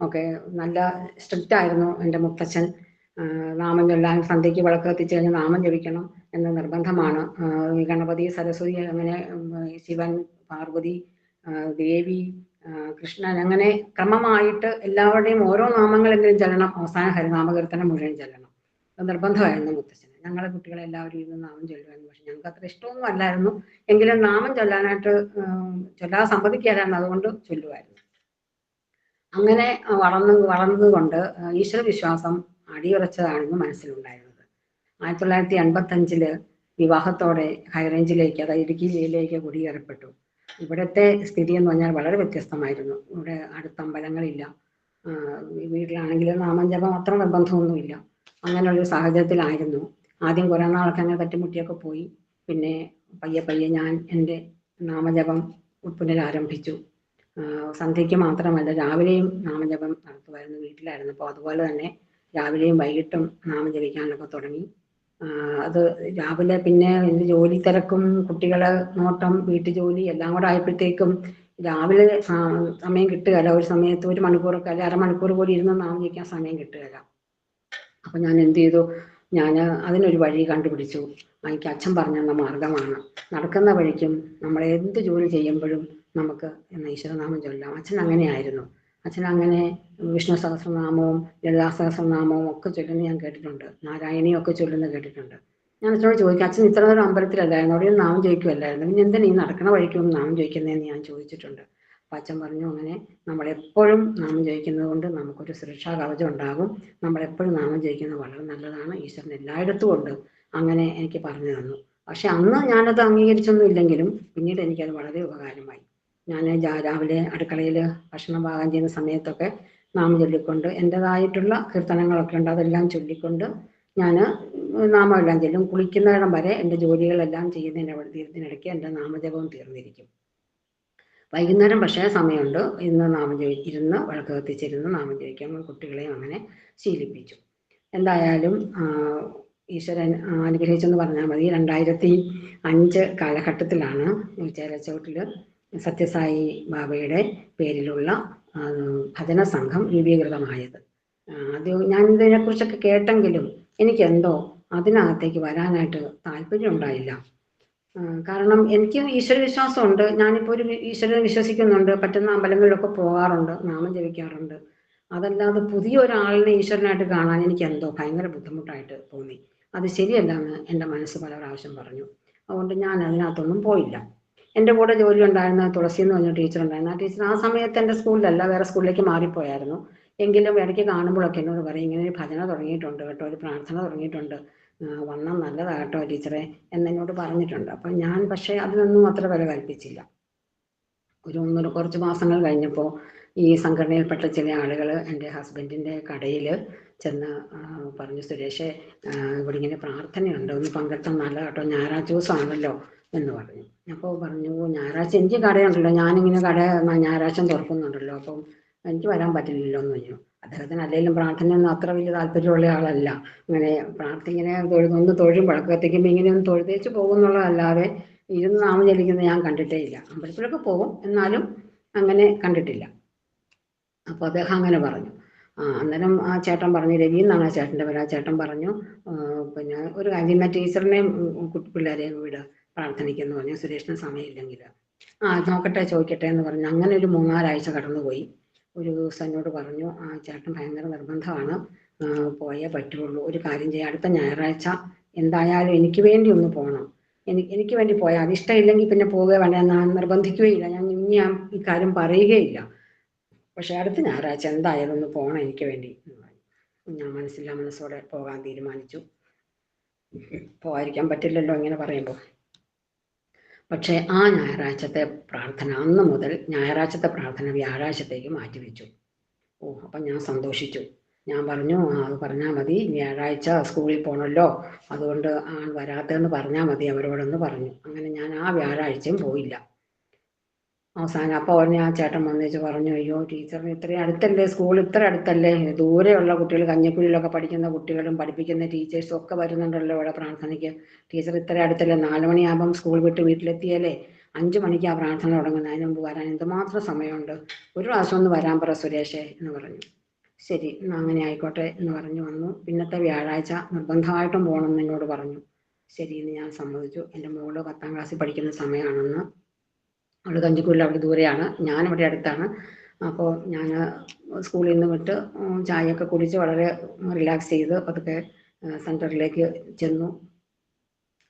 ഒക്കെ. നല്ല സ്ട്രിക്റ്റ് ആയിരുന്നു എൻ്റെ മുത്തച്ഛൻ. നാമം ചൊല്ലാൻ സന്ധ്യയ്ക്ക് വിളക്ക് കത്തിച്ച് കഴിഞ്ഞ് നാമം ജപിക്കണം എന്ന നിർബന്ധമാണ്. ഗണപതി, സരസ്വതി, അങ്ങനെ ശിവൻ, പാർവതി, ദേവി, കൃഷ്ണൻ, അങ്ങനെ ക്രമമായിട്ട് എല്ലാവരുടെയും ഓരോ നാമങ്ങളെങ്കിലും ചൊല്ലണം. അവസാന ഹരിനാമകീർത്തനം മുഴുവൻ ചൊല്ലണം. അത് നിർബന്ധമായിരുന്നു മുത്തച്ഛന്. ഞങ്ങളെ കുട്ടികളെ എല്ലാവരും ഇരുന്ന് നാമം ചൊല്ലുമായിരുന്നു. പക്ഷെ ഞങ്ങൾക്ക് അത്ര ഇഷ്ടമൊന്നും അല്ലായിരുന്നു. എങ്കിലും നാമം ചൊല്ലാനായിട്ട് ചൊല്ലാതെ സമ്മതിക്കാനായിരുന്നു. അതുകൊണ്ട് ചൊല്ലുമായിരുന്നു. അങ്ങനെ വളർന്നതുകൊണ്ട് ഈശ്വര വിശ്വാസം അടിയുറച്ചതാണെന്ന് മനസ്സിലുണ്ടായിരുന്നത്. 1985 വിവാഹത്തോടെ ഹൈറേഞ്ചിലേക്ക്, അതായത് ഇടുക്കി ജില്ലയിലേക്ക് കുടിയേറപ്പെട്ടു. ഇവിടുത്തെ സ്ഥിതി എന്ന് പറഞ്ഞാൽ വളരെ വ്യത്യസ്തമായിരുന്നു. ഇവിടെ അടുത്ത അമ്പലങ്ങളില്ല. വീട്ടിലാണെങ്കിൽ നാമം ജപം അത്ര നിർബന്ധമൊന്നുമില്ല. അങ്ങനെയുള്ളൊരു സാഹചര്യത്തിലായിരുന്നു. ആദ്യം കുറേ നാളൊക്കെ അങ്ങനെ തട്ടിമുട്ടിയൊക്കെ പോയി. പിന്നെ പയ്യെ ഞാൻ എൻ്റെ നാമജപം പുനരാരംഭിച്ചു. സന്ധ്യയ്ക്ക് മാത്രമല്ല, രാവിലെയും നാമജപം നടത്തുമായിരുന്നു. വീട്ടിലായിരുന്നു. അപ്പോൾ അതുപോലെ തന്നെ രാവിലെയും വൈകിട്ടും നാമം ജപിക്കാനൊക്കെ തുടങ്ങി. അത് രാവിലെ പിന്നെ എൻ്റെ ജോലി തിരക്കും കുട്ടികളെ നോട്ടം വീട്ടുജോലി എല്ലാം കൂടെ ആയപ്പോഴത്തേക്കും രാവിലെ സമയം കിട്ടുകയില്ല. ഒരു സമയത്ത് 1 മണിക്കൂറൊക്കെ അല്ലെ അരമണിക്കൂർ പോലും ഇരുന്ന് നാമം ജപിക്കാൻ സമയം കിട്ടുകയില്ല. അപ്പം ഞാൻ എന്ത് ചെയ്തു? ഞാൻ അതിനൊരു വഴി കണ്ടുപിടിച്ചു. എനിക്ക് അച്ഛൻ പറഞ്ഞു തന്ന മാർഗമാണ്. നടക്കുന്ന വഴിക്കും നമ്മൾ എന്ത് ജോലി ചെയ്യുമ്പോഴും നമുക്ക് ഈശ്വരനാമം ചൊല്ലാം. അച്ഛൻ അങ്ങനെയായിരുന്നു. അച്ഛൻ അങ്ങനെ വിഷ്ണു സഹസ്രനാമവും ലളിതാ സഹസ്രനാമവും ഒക്കെ ചൊല്ലുന്നത് ഞാൻ കേട്ടിട്ടുണ്ട്. നാരായണിയും ഒക്കെ ചൊല്ലുന്നത് കേട്ടിട്ടുണ്ട്. ഞാൻ അച്ഛനോട് ചോദിക്കും, അച്ഛൻ ഇത്ര നേരം അമ്പലത്തിലല്ലായിരുന്നു, അവിടെ നാമം ചോദിക്കുമല്ലായിരുന്നു, പിന്നെ എന്തിനാ ഈ നടക്കണ വഴിക്കും നാമം ചോദിക്കുന്നതെന്ന് ഞാൻ ചോദിച്ചിട്ടുണ്ട്. അപ്പം അച്ഛൻ പറഞ്ഞു, അങ്ങനെ നമ്മളെപ്പോഴും നാമം ചോദിക്കുന്നത് കൊണ്ട് നമുക്കൊരു സുരക്ഷാ കവചം ഉണ്ടാകും. നമ്മളെപ്പോഴും നാമം ചോദിക്കുന്നത് വളരെ നല്ലതാണ്. ഈശ്വരൻ എല്ലായിടത്തും ഉണ്ട്. അങ്ങനെ എനിക്ക് പറഞ്ഞു തന്നു. പക്ഷെ അന്ന് ഞാനത് അംഗീകരിച്ചൊന്നും ഇല്ലെങ്കിലും പിന്നീട് എനിക്കത് വളരെ ഉപകാരമായി. ഞാൻ രാവിലെ അടുക്കളയിൽ ഭക്ഷണം പാകം ചെയ്യുന്ന സമയത്തൊക്കെ നാമം ചൊല്ലിക്കൊണ്ട് എൻ്റെതായിട്ടുള്ള കീർത്തനങ്ങളൊക്കെ ഉണ്ട്, അതെല്ലാം ചൊല്ലിക്കൊണ്ട് ഞാൻ നാമമെല്ലാം ചൊല്ലും. കുളിക്കുന്നിടം വരെ എൻ്റെ ജോലികളെല്ലാം തീർന്നതിനിടയ്ക്ക് എൻ്റെ നാമജപവും തീർന്നിരിക്കും. വൈകുന്നേരം പക്ഷേ സമയമുണ്ട്. ഇരുന്ന് വിളക്ക് കത്തിച്ചിരുന്ന് നാമം ജപിക്കാൻ കുട്ടികളെയും അങ്ങനെ ശീലിപ്പിച്ചു. എന്തായാലും ഈശ്വരൻ അനുഗ്രഹിച്ചെന്ന് പറഞ്ഞാൽ മതി. 2005 കാലഘട്ടത്തിലാണ് ചേരച്ചോട്ടിൽ സത്യസായി ബാബയുടെ പേരിലുള്ള ഭജന സംഘം രൂപീകൃതമായത്. ആദ്യം ഞാൻ ഇതിനെക്കുറിച്ചൊക്കെ കേട്ടെങ്കിലും എനിക്കെന്തോ അതിനകത്തേക്ക് വരാനായിട്ട് താല്പര്യം ഉണ്ടായില്ല. കാരണം എനിക്ക് ഈശ്വര വിശ്വാസമുണ്ട്. ഞാനിപ്പോൾ ഒരു ഈശ്വരനെ വിശ്വസിക്കുന്നുണ്ട്. പറ്റുന്ന അമ്പലങ്ങളിലൊക്കെ പോകാറുണ്ട്, നാമം ജപിക്കാറുണ്ട്. അതല്ലാതെ പുതിയൊരാളിനെ ഈശ്വരനായിട്ട് കാണാൻ എനിക്ക് എന്തോ ഭയങ്കര ബുദ്ധിമുട്ടായിട്ട് തോന്നി. അത് ശരിയല്ലെന്ന് എൻ്റെ മനസ്സ് പല പ്രാവശ്യം പറഞ്ഞു. അതുകൊണ്ട് ഞാൻ അതിനകത്തൊന്നും പോയില്ല. എൻ്റെ കൂടെ ജോലി ഉണ്ടായിരുന്ന തുളസി എന്ന് പറഞ്ഞ ടീച്ചർ ഉണ്ടായിരുന്നു. ആ ടീച്ചർ ആ സമയത്ത് എൻ്റെ സ്കൂളിലല്ല, വേറെ സ്കൂളിലേക്ക് മാറിപ്പോയായിരുന്നു. എങ്കിലും ഇടയ്ക്ക് കാണുമ്പോഴൊക്കെ എന്നോട് പറയും, ഇങ്ങനെ ഒരു ഭജന തുടങ്ങിയിട്ടുണ്ട് കേട്ടോ, ഒരു പ്രാർത്ഥന തുടങ്ങിയിട്ടുണ്ട്, വണ്ണം നല്ലതാ കേട്ടോ ടീച്ചറെ എന്നെന്നോട് പറഞ്ഞിട്ടുണ്ട്. അപ്പം ഞാൻ പക്ഷേ അതിനൊന്നും അത്ര വില കൽപ്പിച്ചില്ല. കുറച്ച് മാസങ്ങൾ കഴിഞ്ഞപ്പോൾ ഈ സംഘടനയിൽപ്പെട്ട ചില ആളുകൾ എൻ്റെ ഹസ്ബൻഡിൻ്റെ കടയിൽ ചെന്ന് പറഞ്ഞു, സുരേഷേ ഇവിടെ ഇങ്ങനെ പ്രാർത്ഥനയുണ്ട്, ഒന്ന് പങ്കെടുത്താൽ നല്ല കേട്ടോ, ഞായറാഴ്ച ദിവസമാണല്ലോ എന്ന് പറഞ്ഞു. അപ്പോൾ പറഞ്ഞു, ഞായറാഴ്ച എനിക്ക് കടയുണ്ടല്ലോ, ഞാനിങ്ങനെ കട ഞായറാഴ്ച തുറക്കുന്നുണ്ടല്ലോ, അപ്പം എനിക്ക് വരാൻ പറ്റില്ലല്ലോ എന്ന് പറഞ്ഞു. അദ്ദേഹത്തിന് അല്ലെങ്കിലും പ്രാർത്ഥനയൊന്നും അത്ര വലിയ താല്പര്യമുള്ള ആളല്ല. ഇങ്ങനെ ഇങ്ങനെ ഒന്ന് തൊഴുമ്പോഴത്തേക്കുമ്പോൾ ഇങ്ങനെ ഒന്ന് തൊഴുതേച്ച് പോകുന്നുള്ളതല്ലാതെ ഇരുന്ന് നാമം ചൊല്ലിക്കുന്നത് ഞാൻ കണ്ടിട്ടേ ഇല്ല. അമ്പലത്തിലൊക്കെ പോകും, എന്നാലും അങ്ങനെ കണ്ടിട്ടില്ല. അപ്പോൾ അദ്ദേഹം അങ്ങനെ പറഞ്ഞു. അന്നേരം ആ ചേട്ടൻ പറഞ്ഞു, രവി എന്നാണ് ആ ചേട്ടൻ്റെ പേര്. ആ ചേട്ടൻ പറഞ്ഞു, പിന്നെ ഒരു കാര്യം, ടീച്ചറിനെയും പിള്ളേരെയും വിട് പ്രാർത്ഥനയ്ക്കെന്ന് പറഞ്ഞു, സുരേഷിന് സമയമില്ലെങ്കിൽ. നോക്കട്ടെ ചോദിക്കട്ടെ എന്ന് പറഞ്ഞു. അങ്ങനെ ഒരു 3-4 ആഴ്ച കടന്നുപോയി. ഒരു ദിവസം എന്നോട് പറഞ്ഞു, ആ ചേട്ടൻ ഭയങ്കര നിർബന്ധമാണ്, പോയേ പറ്റുള്ളൂ, ഒരു കാര്യം ചെയ്യാം, അടുത്ത ഞായറാഴ്ച എന്തായാലും എനിക്ക് വേണ്ടി ഒന്ന് പോകണം, എനിക്ക് വേണ്ടി പോയാൽ അത് ഇഷ്ടമില്ലെങ്കിൽ പിന്നെ പോവുക വേണ്ട, ഞാൻ നിർബന്ധിക്കുകയില്ല, ഞാൻ ഈ കാര്യം പറയുകയില്ല, പക്ഷെ അടുത്ത ഞായറാഴ്ച എന്തായാലും ഒന്ന് പോകണം എനിക്ക് വേണ്ടി എന്ന് പറഞ്ഞു. ഞാൻ മനസ്സോടെ പോകാൻ തീരുമാനിച്ചു. പോകാതിരിക്കാൻ പറ്റില്ലല്ലോ ഇങ്ങനെ പറയുമ്പോൾ. പക്ഷേ ആ ഞായറാഴ്ചത്തെ പ്രാർത്ഥന, അന്ന് മുതൽ ഞായറാഴ്ചത്തെ പ്രാർത്ഥന വ്യാഴാഴ്ചത്തേക്ക് മാറ്റിവെച്ചു. അപ്പം ഞാൻ സന്തോഷിച്ചു. ഞാൻ പറഞ്ഞു, അത് പറഞ്ഞാൽ മതി, വ്യാഴാഴ്ച സ്കൂളിൽ പോകണമല്ലോ, അതുകൊണ്ട് വരാത്തതെന്ന് പറഞ്ഞാൽ മതി അവരോടെന്ന് പറഞ്ഞു. അങ്ങനെ ഞാൻ ആ വ്യാഴാഴ്ചയും പോയില്ല. അവസാനം അപ്പോൾ ഉടനെ ആ ചേട്ടൻ വന്നേച്ച് പറഞ്ഞു, അയ്യോ ടീച്ചറിന് ഇത്രയും അടുത്തല്ലേ സ്കൂൾ, ഇത്ര അടുത്തല്ലേ, ദൂരെയുള്ള കുട്ടികൾ, കഞ്ഞിക്കുഴിയിലൊക്കെ പഠിക്കുന്ന കുട്ടികളും പഠിപ്പിക്കുന്ന ടീച്ചേഴ്സും ഒക്കെ വരുന്നുണ്ടല്ലോ ഇവിടെ പ്രാർത്ഥനയ്ക്ക്, ടീച്ചർ ഇത്ര അടുത്തല്ലേ, 4 മണിയാകുമ്പം സ്കൂൾ വിട്ട് വീട്ടിലെത്തിയാലേ 5 മണിക്ക് ആ പ്രാർത്ഥന തുടങ്ങുന്നത്, അതിന് മുമ്പ് വരാൻ എന്തുമാത്രം സമയമുണ്ട്, ഒരു പ്രാവശ്യം ഒന്ന് വരാൻ പറ സുരേഷേ എന്ന് പറഞ്ഞു. ശരി അങ്ങനെ ആയിക്കോട്ടെ എന്ന് പറഞ്ഞു വന്നു. പിന്നത്തെ വ്യാഴാഴ്ച നിർബന്ധമായിട്ടും പോകണമെന്ന് എന്നോട് പറഞ്ഞു. ശരി എന്ന് ഞാൻ സമ്മതിച്ചു. എൻ്റെ മോള് 10ാം ക്ലാസ്സിൽ പഠിക്കുന്ന സമയമാണെന്ന്. അവൾ കഞ്ഞിക്കുഴിയിൽ, അവിടെ ദൂരെയാണ്, ഞാനിവിടെ അടുത്താണ്. അപ്പോൾ ഞാൻ സ്കൂളിൽ നിന്ന് വിട്ട് ചായയൊക്കെ കുടിച്ച് വളരെ റിലാക്സ് ചെയ്ത് പതുക്കെ സെൻറ്ററിലേക്ക് ചെന്നു.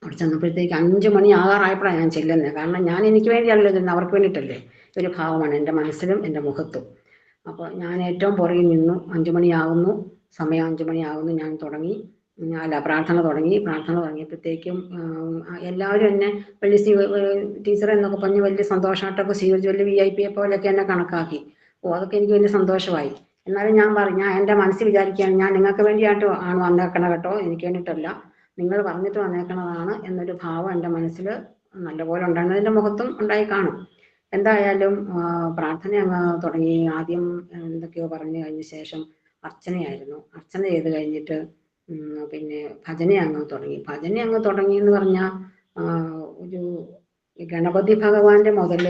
അവിടെ ചെന്നപ്പോഴത്തേക്ക് 5 മണി ആകാറായപ്പോഴാണ് ഞാൻ ചെല്ലുന്നത്. കാരണം ഞാൻ എനിക്ക് വേണ്ടിയല്ലോ ചെല്ലുന്നത്, അവർക്ക് വേണ്ടിയിട്ടല്ലേ. ഒരു ഭാവമാണ് എൻ്റെ മനസ്സിലും എൻ്റെ മുഖത്തും. അപ്പോൾ ഞാൻ ഏറ്റവും പുറകിൽ നിന്നു. 5 മണിയാകുന്നു, സമയം 5 മണിയാകുന്നു, ഞാൻ പ്രാർത്ഥന തുടങ്ങിയപ്പോഴത്തേക്കും എല്ലാവരും എന്നെ വലിയ ടീച്ചർ എന്നൊക്കെ പറഞ്ഞ് വലിയ സന്തോഷമായിട്ടൊക്കെ സ്വീകരിച്ചു, വലിയ VIP പോലെയൊക്കെ എന്നെ കണക്കാക്കി. അതൊക്കെ എനിക്ക് വലിയ സന്തോഷമായി. എന്നാലും ഞാൻ എൻ്റെ മനസ്സിൽ വിചാരിക്കുകയാണ്, ഞാൻ നിങ്ങൾക്ക് വേണ്ടിയായിട്ട് ആണ് വന്നേക്കണത് കേട്ടോ, എനിക്ക് വേണ്ടിയിട്ടല്ല, നിങ്ങൾ പറഞ്ഞിട്ട് വന്നേക്കണതാണ് എന്നൊരു ഭാവം എൻ്റെ മനസ്സിൽ നല്ലപോലെ ഉണ്ടായിരുന്നു, എൻ്റെ മുഖത്തും ഉണ്ടായി കാണും. എന്തായാലും പ്രാർത്ഥന അങ്ങ് തുടങ്ങി. ആദ്യം എന്തൊക്കെയോ പറഞ്ഞു കഴിഞ്ഞ ശേഷം അർച്ചനയായിരുന്നു. അർച്ചന ചെയ്ത് കഴിഞ്ഞിട്ട് പിന്നെ ഭജന അങ്ങ് തുടങ്ങി എന്ന് പറഞ്ഞാൽ ഒരു ഗണപതി ഭഗവാന്റെ മുതൽ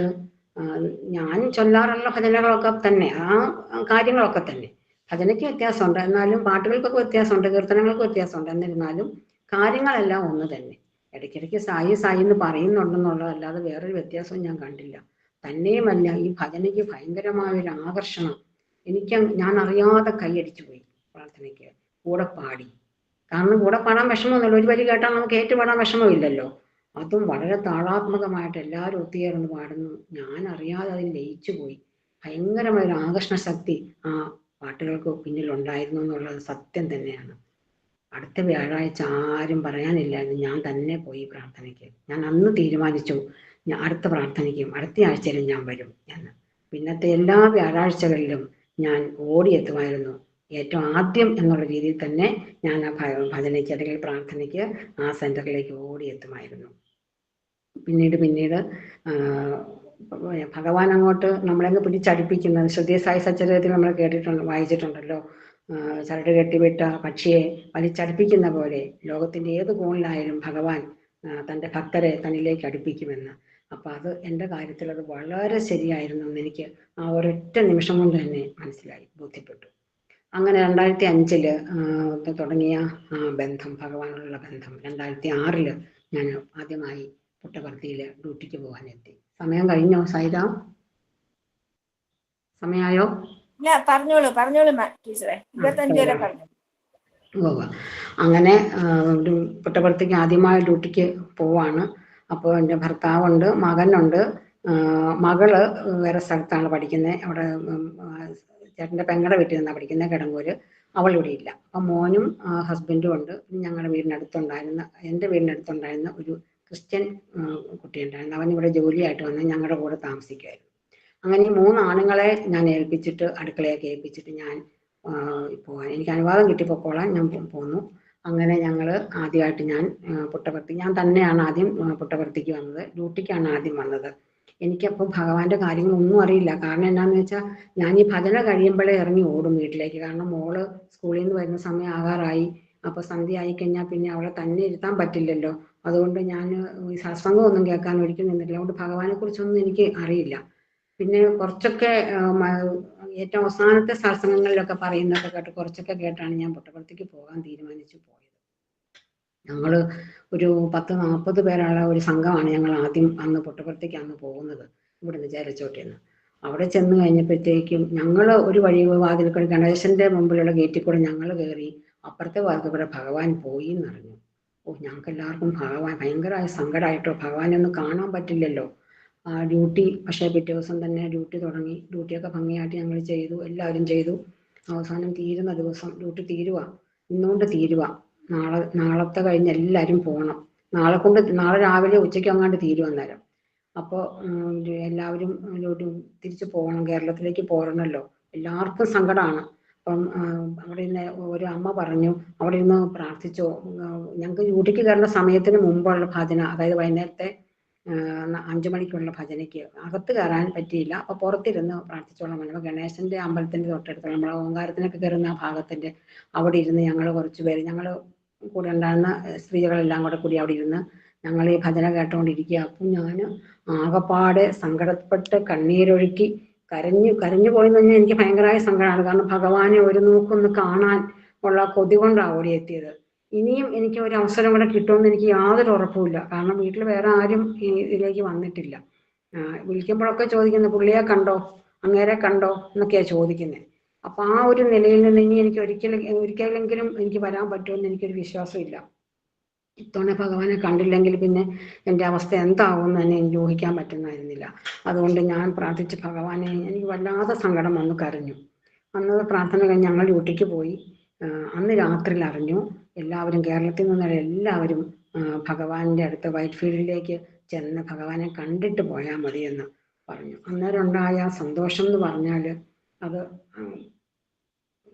ഞാൻ ചൊല്ലാറുള്ള ഭജനകളൊക്കെ തന്നെ, ആ കാര്യങ്ങളൊക്കെ തന്നെ. ഭജനയ്ക്ക് വ്യത്യാസമുണ്ട്, എന്നാലും പാട്ടുകൾക്കൊക്കെ വ്യത്യാസമുണ്ട്, കീർത്തനങ്ങൾക്ക് വ്യത്യാസമുണ്ട്, എന്നിരുന്നാലും കാര്യങ്ങളെല്ലാം ഒന്ന് തന്നെ. ഇടയ്ക്കിടയ്ക്ക് സായി എന്ന് പറയുന്നുണ്ടെന്നുള്ളതല്ലാതെ വേറൊരു വ്യത്യാസവും ഞാൻ കണ്ടില്ല. തന്നെയുമല്ല, ഈ ഭജനയ്ക്ക് ഭയങ്കരമായൊരു ആകർഷണം. ഞാൻ അറിയാതെ കൈയടിച്ചു പോയി പ്രാർത്ഥനയ്ക്ക്, കൂടെ പാടി. കാരണം കൂടെ പാടാൻ വിഷമമൊന്നുമില്ല, ഒരു വരി കേട്ടാൽ നമുക്ക് ഏറ്റുപാടാൻ വിഷമമില്ലല്ലോ. അതും വളരെ താളാത്മകമായിട്ട് എല്ലാവരും ഒത്തുചേർന്ന് പാടുന്നു. ഞാൻ അറിയാതെ അതിൽ ലയിച്ചു പോയി. ഭയങ്കരമായൊരു ആകർഷണ ശക്തി ആ പാട്ടുകൾക്ക് പിന്നിലുണ്ടായിരുന്നു എന്നുള്ളത് സത്യം തന്നെയാണ്. അടുത്ത വ്യാഴാഴ്ച ആരും പറയാനില്ലായിരുന്നു, ഞാൻ തന്നെ പോയി പ്രാർത്ഥനയ്ക്ക്. ഞാൻ അന്ന് തീരുമാനിച്ചു, അടുത്ത പ്രാർത്ഥനയ്ക്കും അടുത്ത ആഴ്ചയിലും ഞാൻ വരും എന്ന്. പിന്നത്തെ എല്ലാ വ്യാഴാഴ്ചകളിലും ഞാൻ ഓടിയെത്തുമായിരുന്നു. ഏറ്റവും ആദ്യം എന്നുള്ള രീതിയിൽ തന്നെ ഞാൻ ആ ഭജനയ്ക്ക് അല്ലെങ്കിൽ പ്രാർത്ഥനയ്ക്ക് ആ സെൻറ്ററിലേക്ക് ഓടിയെത്തുമായിരുന്നു. പിന്നീട് ഭഗവാൻ അങ്ങോട്ട് നമ്മളെങ്ങ് പിടിച്ചടിപ്പിക്കുന്നത്, ശ്രുതി സായി സച്ചരിതത്തിൽ നമ്മൾ വായിച്ചിട്ടുണ്ടല്ലോ, ചരട് കെട്ടിവിട്ട പക്ഷിയെ വലിച്ചടുപ്പിക്കുന്ന പോലെ ലോകത്തിൻ്റെ ഏത് കോണിലായാലും ഭഗവാൻ തൻ്റെ ഭക്തരെ തന്നിലേക്ക് അടുപ്പിക്കുമെന്ന്. അപ്പം അത് എൻ്റെ കാര്യത്തിൽ അത് വളരെ ശരിയായിരുന്നു എന്ന് എനിക്ക് ആ ഒരൊറ്റ നിമിഷം കൊണ്ട് തന്നെ മനസ്സിലായി, ബോധ്യപ്പെട്ടു. അങ്ങനെ 2005 തുടങ്ങിയ ബന്ധം, ഭഗവാനുള്ള ബന്ധം, 2006 ഞാൻ ആദ്യമായി പുട്ടപർത്തിയിൽ ഡ്യൂട്ടിക്ക് പോകാനെത്തി. സമയം കഴിഞ്ഞോ സായിരാം? സമയമായോ? പറഞ്ഞോളൂ ടീച്ചറെ. 25 വരെ പറഞ്ഞു. അങ്ങനെ ഒരു പുട്ടപർത്തിക്ക് ആദ്യമായി ഡ്യൂട്ടിക്ക് പോവാണ്. അപ്പോൾ എൻ്റെ ഭർത്താവുണ്ട്, മകനുണ്ട്. മകള് വേറെ സ്ഥലത്താണ് പഠിക്കുന്നത്. അവിടെ ചേട്ടൻ്റെ പെങ്ങളുടെ വീട്ടിൽ നിന്നാണ് പഠിക്കുന്നത്, കിടങ്ങൂര്. അവൾ ഇവിടെ ഇല്ല. അപ്പം മോനും ഹസ്ബൻഡും ഉണ്ട്. ഞങ്ങളുടെ വീടിനടുത്തുണ്ടായിരുന്ന, എൻ്റെ വീടിനടുത്തുണ്ടായിരുന്ന ഒരു ക്രിസ്ത്യൻ കുട്ടിയുണ്ടായിരുന്നു. അവൻ ഇവിടെ ജോലിയായിട്ട് വന്ന് ഞങ്ങളുടെ കൂടെ താമസിക്കുമായിരുന്നു. അങ്ങനെ ഈ 3 ആണുങ്ങളെ ഞാൻ ഏൽപ്പിച്ചിട്ട്, അടുക്കളയൊക്കെ ഏൽപ്പിച്ചിട്ട് ഞാൻ പോകാൻ, എനിക്ക് അനുവാദം കിട്ടി പൊക്കോളാൻ ഞാൻ പോന്നു. അങ്ങനെ ഞങ്ങൾ ആദ്യമായിട്ട് ഞാൻ പുട്ടപർത്തി, ഞാൻ തന്നെയാണ് ആദ്യം പുട്ടപർത്തിക്ക് വന്നത്. ഡ്യൂട്ടിക്കാണ് ആദ്യം വന്നത്. എനിക്കപ്പോൾ ഭഗവാന്റെ കാര്യങ്ങളൊന്നും അറിയില്ല. കാരണം എന്താണെന്ന് വെച്ചാൽ ഞാൻ ഈ ഭജന കഴിയുമ്പോഴേ ഇറങ്ങി ഓടും വീട്ടിലേക്ക്. കാരണം മോള് സ്കൂളിൽ നിന്ന് വരുന്ന സമയം ആകാറായി. അപ്പോൾ സന്ധ്യ ആയിക്കഴിഞ്ഞാൽ പിന്നെ അവളെ തന്നെ ഇരുത്താൻ പറ്റില്ലല്ലോ. അതുകൊണ്ട് ഞാൻ ഈ സത്സംഗമൊന്നും കേൾക്കാൻ ഒരിക്കലും നിന്നിട്ടില്ല. അതുകൊണ്ട് ഭഗവാനെ കുറിച്ചൊന്നും എനിക്ക് അറിയില്ല. പിന്നെ കുറച്ചൊക്കെ ഏറ്റവും അവസാനത്തെ സത്സംഗങ്ങളിലൊക്കെ പറയുന്നതൊക്കെ കേട്ട് കുറച്ചൊക്കെ കേട്ടാണ് ഞാൻ പുട്ടപർത്തിക്ക് പോകാൻ തീരുമാനിച്ചു പോയത്. ഞങ്ങള് ഒരു 10-40 പേരുള്ള ഒരു സംഘമാണ് ഞങ്ങൾ ആദ്യം അന്ന് പുട്ടപർത്തിക്ക് അന്ന് പോകുന്നത്, ഇവിടുന്ന് ചേലച്ചോട്ടിന്ന്. അവിടെ ചെന്ന് കഴിഞ്ഞപ്പോഴത്തേക്കും ഞങ്ങൾ ഒരു വഴി വാതിൽ കൂടെ, ഗണേശന്റെ മുമ്പിലുള്ള ഗേറ്റിൽ കൂടെ ഞങ്ങൾ കയറി. അപ്പുറത്തെ വാതിൽ കൂടെ ഭഗവാൻ പോയി എന്നറിഞ്ഞു. ഞങ്ങൾക്ക് എല്ലാവർക്കും ഭഗവാൻ ഭയങ്കരമായ സങ്കടമായിട്ടോ, ഭഗവാനെ ഒന്നും കാണാൻ പറ്റില്ലല്ലോ. ഡ്യൂട്ടി പക്ഷേ പിറ്റേ ദിവസം തന്നെ ഡ്യൂട്ടി തുടങ്ങി. ഡ്യൂട്ടിയൊക്കെ ഭംഗിയായിട്ട് ഞങ്ങൾ ചെയ്തു, എല്ലാവരും ചെയ്തു. അവസാനം തീരുന്ന ദിവസം, ഡ്യൂട്ടി തീരുക, ഇന്നുകൊണ്ട് തീരുക, നാളത്തെ കഴിഞ്ഞ് എല്ലാവരും പോകണം, നാളെ രാവിലെ ഉച്ചയ്ക്ക് അങ്ങാണ്ട് തീരും അന്നേരം. അപ്പോൾ എല്ലാവരും തിരിച്ചു പോകണം, കേരളത്തിലേക്ക് പോരണല്ലോ. എല്ലാവർക്കും സങ്കടമാണ്. അപ്പം അവിടെ നിന്ന് ഒരു അമ്മ പറഞ്ഞു, അവിടെ ഇരുന്ന് പ്രാർത്ഥിച്ചോ. ഞങ്ങൾക്ക് ഡ്യൂട്ടിക്ക് കയറുന്ന സമയത്തിന് മുമ്പുള്ള ഭജന, അതായത് വൈകുന്നേരത്തെ 5 മണിക്കുള്ള ഭജനയ്ക്ക് അകത്ത് കയറാൻ പറ്റിയില്ല. അപ്പോൾ പുറത്തിരുന്ന് പ്രാർത്ഥിച്ചോളാം പറഞ്ഞു. ഗണേശന്റെ അമ്പലത്തിന്റെ തൊട്ടടുത്ത്, നമ്മളെ ഓങ്കാരത്തിനൊക്കെ കയറുന്ന ആ ഭാഗത്തിന്റെ അവിടെ ഇരുന്ന് ഞങ്ങൾ കുറച്ച് പേര്, ഞങ്ങൾ കൂടെ ഉണ്ടായിരുന്ന സ്ത്രീകളെല്ലാം കൂടി അവിടെ ഇരുന്ന് ഞങ്ങൾ ഈ ഭജന കേട്ടോണ്ടിരിക്കുക. അപ്പം ഞാൻ ആകപ്പാടെ സങ്കടപ്പെട്ട് കണ്ണീരൊഴുക്കി കരഞ്ഞു പോയെന്ന് പറഞ്ഞാൽ എനിക്ക് ഭയങ്കരമായ സങ്കടമാണ്. കാരണം ഭഗവാനെ ഒരു നോക്കൊന്ന് കാണാൻ ഉള്ള കൊതി കൊണ്ടാണ് ഓടിയെത്തിയത്. ഇനിയും എനിക്ക് ഒരു അവസരം കൂടെ കിട്ടുമെന്ന് എനിക്ക് യാതൊരു ഉറപ്പുമില്ല. കാരണം വീട്ടിൽ വേറെ ആരും ഇതിലേക്ക് വന്നിട്ടില്ല. വിളിക്കുമ്പോഴൊക്കെ ചോദിക്കുന്നത്, പുള്ളിയെ കണ്ടോ, അങ്ങേരെ കണ്ടോ എന്നൊക്കെയാണ് ചോദിക്കുന്നത്. അപ്പൊ ആ ഒരു നിലയിൽ നിന്ന് ഇനി എനിക്ക് ഒരിക്കലെങ്കിലും എനിക്ക് വരാൻ പറ്റുമെന്ന് എനിക്കൊരു വിശ്വാസമില്ല. ഇത്തവണ ഭഗവാനെ കണ്ടില്ലെങ്കിൽ പിന്നെ എൻ്റെ അവസ്ഥ എന്താവുമെന്ന് തന്നെ എനിക്ക് ഊഹിക്കാൻ പറ്റുന്നതായിരുന്നില്ല. അതുകൊണ്ട് ഞാൻ പ്രാർത്ഥിച്ച് ഭഗവാനെ, എനിക്ക് വല്ലാതെ സങ്കടം വന്ന് കരഞ്ഞു. അന്ന് പ്രാർത്ഥന കഴിഞ്ഞ് ഞങ്ങൾ ഡ്യൂട്ടിക്ക് പോയി. അന്ന് രാത്രിയിൽ അറിഞ്ഞു എല്ലാവരും, കേരളത്തിൽ നിന്നുള്ള എല്ലാവരും ഭഗവാന്റെ അടുത്ത് വൈറ്റ് ഫീൽഡിലേക്ക് ചെന്ന് ഭഗവാനെ കണ്ടിട്ട് പോയാൽ മതിയെന്ന് പറഞ്ഞു. അന്നേരം ഉണ്ടായ സന്തോഷം എന്ന് പറഞ്ഞാൽ അത്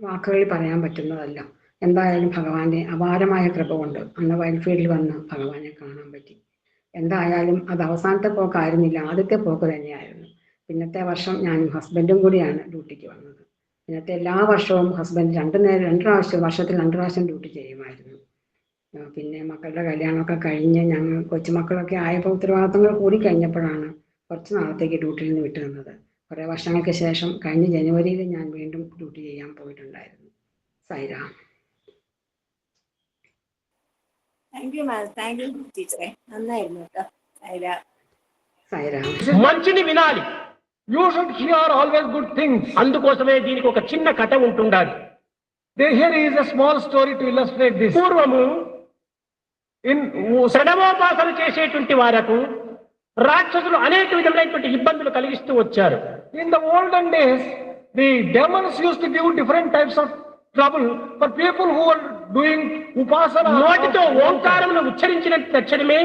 വാക്കുകളിൽ പറയാൻ പറ്റുന്നതല്ല. എന്തായാലും ഭഗവാന്റെ അപാരമായ കൃപ കൊണ്ട് അന്ന് വൈറ്റ് ഫീൽഡിൽ വന്ന് ഭഗവാനെ കാണാൻ പറ്റി. എന്തായാലും അത് അവസാനത്തെ പോക്കായിരുന്നില്ല, ആദ്യത്തെ പോക്ക് തന്നെയായിരുന്നു. പിന്നത്തെ വർഷം ഞാനും ഹസ്ബൻഡും കൂടിയാണ് ഡ്യൂട്ടിക്ക് വന്നത്. പിന്നത്തെ എല്ലാ വർഷവും ഹസ്ബൻഡ് 2 പ്രാവശ്യം, വർഷത്തിൽ 2 പ്രാവശ്യം ഡ്യൂട്ടി ചെയ്യുമായിരുന്നു. പിന്നെ മക്കളുടെ കല്യാണമൊക്കെ കഴിഞ്ഞ് ഞങ്ങൾ കൊച്ചുമക്കളൊക്കെ ആയപ്പോൾ ഉത്തരവാദിത്തങ്ങൾ കൂടി കഴിഞ്ഞപ്പോഴാണ് കുറച്ച് നാളത്തേക്ക് ഡ്യൂട്ടിയിൽ നിന്ന് വിട്ടു നിന്നത്. കുറേ വർഷങ്ങൾക്ക് ശേഷം കഴിഞ്ഞ ജനുവരിയിൽ ഞാൻ വീണ്ടും ഡ്യൂട്ടി ചെയ്യാൻ പോയിട്ടുണ്ടായിരുന്നു. Sairam. Thank you ma'am, thank you ടീച്ചറെ, നന്നായിരുന്നു കേട്ടോ. మంచిని వినాలి. You should here always good things. అందుకోసమే దీనికి ఒక చిన్న కథ ఉంటుండాలి. Here is a small story to illustrate this. పూర్వము శ్రడమోపాసన చేసేటువంటి వారకు రాక్షసులు అనేక విధములైనటువంటి ఇబ్బందులు కలిగిస్తూ వచ్చారు. In the olden days the demons used to give different types of trouble for people who are doing upasana. నోటితో ఓంకారమును ఉచ్చరించిన తక్షణమే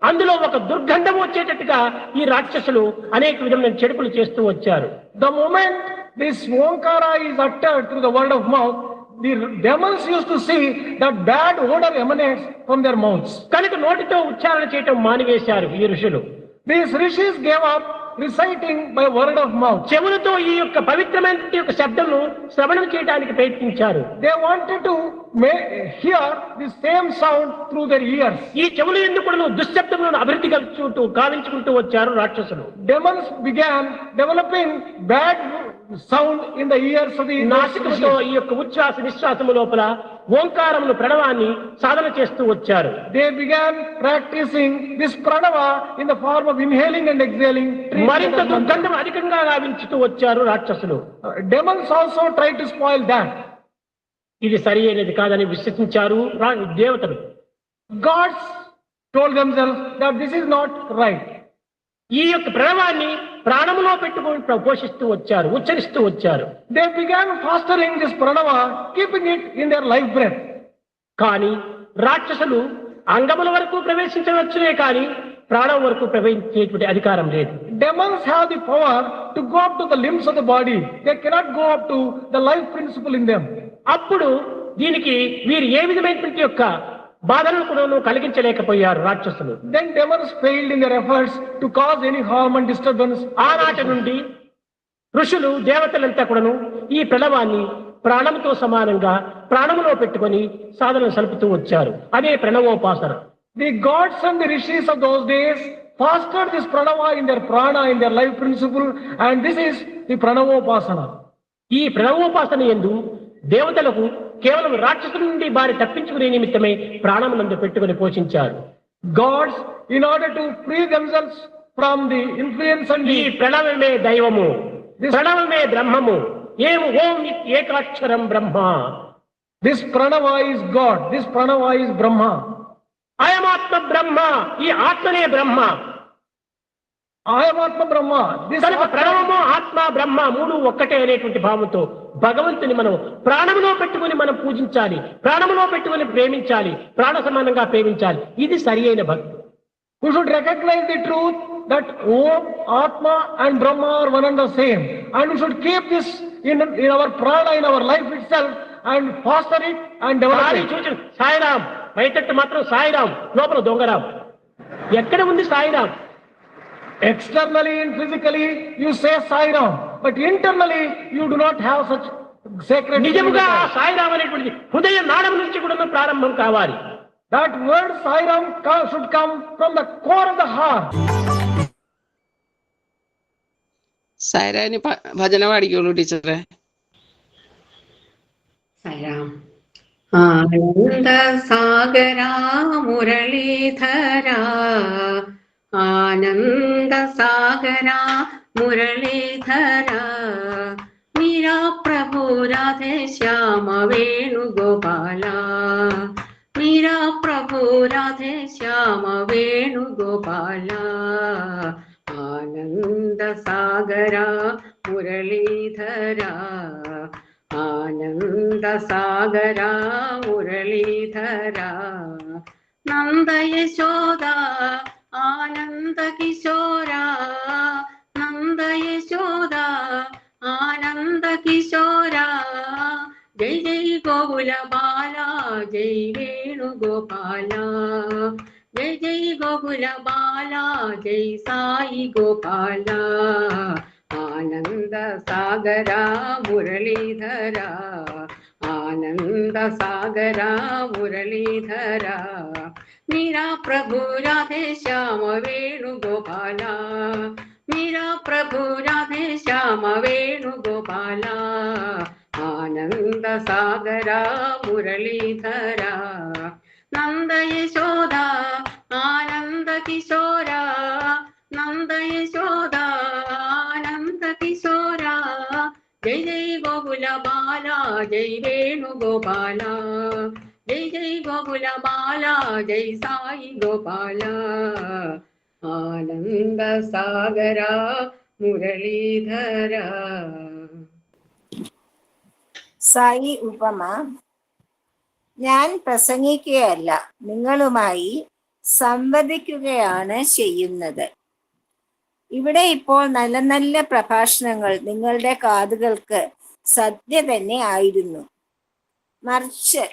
అందులో ఒక దుర్గంధం వచ్చేటట్టుగా ఈ రాక్షసులు అనేక విధమైన చెడుపులు చేస్తూ వచ్చారు. The moment this Omkara is uttered through the word of mouth, the demons used to see that bad odor emanates from their mouths. కనుక నోటితో ఉచ్చారణ చేయటం మానివేశారు ఈ ఋషులు. These rishis gave up reciting by word of mouth. చెవులతో ఈ యొక్క పవిత్రమైన యొక్క శబ్దమును శ్రవణం చేయడానికి ప్రయత్నించారు. They wanted to hear the same sound through their ears. ఈ చెవుల యందు కూడా దుశ్శబ్దములను అభివృద్ధి గావించుకుంటూ వచ్చారు రాక్షసులు. Demons began developing bad sound in the ears of the నాసికముతో ఈ యొక్క ఉచ్ఛ్వాస నిశ్వాసము లోపల ఓంకారమును ప్రణవాన్ని సాధన చేస్తూ వచ్చారు. They began practicing this pranava in the form of inhaling and exhaling. మరింత దుర్గంధం అధికంగా గావించుతూ వచ్చారు రాక్షసులు. Demons also tried to spoil that. ఇది సరి అయినది కాదని విశ్వసించారు దేవతలు. Gods told themselves that this is not right. ఈ యొక్క ప్రణవాన్ని ప్రాణములో పెట్టుకొని పోషిస్తూ వచ్చారు, ఉచ్చరిస్తూ వచ్చారు. They began fostering this pranava, keeping it in their life breath. కానీ రాక్షసులు అంగముల వరకు ప్రవేశించవచ్చునే కానీ ప్రాణం వరకు ప్రవేశించేటువంటి అధికారం లేదు. Demons have the power to go up to the limbs of the body. They cannot go up to the life principle in them. అప్పుడు దీనికి వీరు ఏ విధమైనటువంటి యొక్క బాధలను కూడా కలిగించలేకపోయారు రాక్షసులు. Then demons failed in their efforts to cause any harm and disturbance. ఆనాటి నుండి ఋషులు దేవతలంతా కూడాను ఈ ప్రణవాన్ని ప్రాణంతో సమానంగా ప్రాణములో పెట్టుకొని సాధన సలుపుతూ వచ్చారు. అదే ప్రణవోపాసన. The gods and the rishis of those days fostered this pranava in their prana, in their life principle, and this is the pranavopasana. ఈ ప్రణవోపాసన యందు దేవతలకు కేవలం రాక్షసుల నుండి వారి తప్పించుకునే నిమిత్తమే ప్రాణములందు పెట్టుకుని పోషించారు. Gods, in order to free themselves from the influence and ఈ ప్రణవమే దైవము, ప్రణవమే బ్రహ్మము. ఓం ఏకాక్షరం బ్రహ్మ. This pranava is God, this pranava is Brahma. అయమాత్మ బ్రహ్మ, ఈ ఆత్మనే బ్రహ్మ. I am Atma Brahma. కనుక ప్రణవము ఆత్మ బ్రహ్మ మూడు ఒక్కటే అనేటువంటి భావంతో భగవంతుని మనం ప్రాణములో పెట్టుకుని మనం పూజించాలి, ప్రాణములో పెట్టుకుని ప్రేమించాలి, ప్రాణ సమానంగా ప్రేమించాలి. ఇది సరి అయిన భక్తి. We should recognize the truth that Om, Atma and Brahma are one and the same, and we should keep this in our prana, in our life itself, and foster it and develop it. చూసి సాయిరాం బయటట్టు మాత్రం సాయిరాం, లోపల దొంగరాం. ఎక్కడ ఉంది Sairam? Externally and physically you say Sai Ram, but internally you do not have such sacred. నిజముగా సాయిరాం అనేటువంటి హృదయ నాడం నుంచి కూడా ప్రారంభం కావాలి. That word Sai Ram should come from the core of the heart. സായിരാനി ഭജന പാടിക്കോളൂ ടീച്ചറെ. സായിരാം. ആനന്ദ സാഗരാ മുരളീധരാ, ആനന്ദ സാഗരാ മുരളീധരാ, മീരാ പ്രഭു രാധേ ശ്യാമ വേണുഗോപാല, മീരാ പ്രഭു രാധേ ശ്യാമ വേണുഗോപാല, ആനന്ദ സാഗരാ മുരളീധരാ, ആനന്ദ സാഗരാ മുരളീധരാ, നന്ദ യശോദ ആനന്ദ കിശോര, നന്ദ യശോദ ആനന്ദ കിശോര, ജയ് ജയ് ഗോകുല ബാല, ജയ് വേണുഗോപാല, ജയ് ജയ് ഗോകുല ബാല, ജയ് സായി ഗോപാല, ആനന്ദ സാഗരാ മുരളീധരാ, ആനന്ദ സാഗരാ മുരളീധരാ, മീരാ പ്രഭു രാധേ ശ്യാമ വേണുഗോപാല, മീരാ പ്രഭു രാധേ ശ്യാമ വേണുഗോപാല, ആനന്ദ സാഗരാ മുരളീധരാ, നന്ദ യശോദ ആനന്ദ കിശോര, നന്ദ യശോദ ആനന്ദ കിശോര, ജയ് ജയ് ഗോകുല ബാല, ജയ് വേണുഗോപാല, ജയ് ജയ് ഗോകുല ബാല, ജയ് സായി ഗോപാല, ആനന്ദ സാഗരാ മുരളീധര. സായി ഉപമ. ഞാൻ പ്രസംഗിക്കുകയല്ല, നിങ്ങളുമായി സംവദിക്കുകയാണ് ചെയ്യുന്നത്. ഇവിടെ ഇപ്പോൾ നല്ല നല്ല പ്രഭാഷണങ്ങൾ നിങ്ങളുടെ കാതുകൾക്ക് സദ്യ തന്നെ ആയിരുന്നു. മറിച്ച്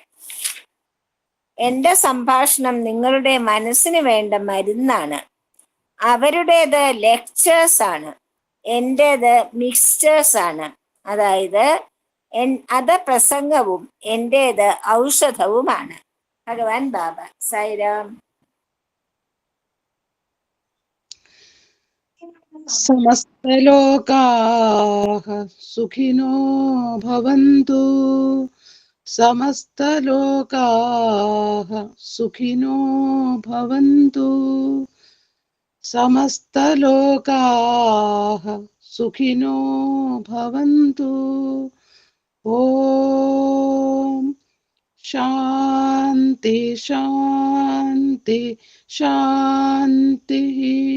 എന്റെ സംഭാഷണം നിങ്ങളുടെ മനസ്സിന് വേണ്ട മരുന്നാണ്. അവരുടേത് ലെക്ചേഴ്സ് ആണ്, എന്റേത് മിക്സ്ചേഴ്സ് ആണ്. അതായത് അത് പ്രസംഗവും എന്റേത് ഔഷധവുമാണ്. ഭഗവാൻ ബാബ. സായിരാം. സമസ്തലോകാഃ സുഖിനോ ഭവന്തു, സമസ്തലോകാഃ സുഖിനോ ഭവന്തു, സമസ്തലോകാഃ സുഖിനോ ഭവന്തു. ഓം शांति शांति शांति।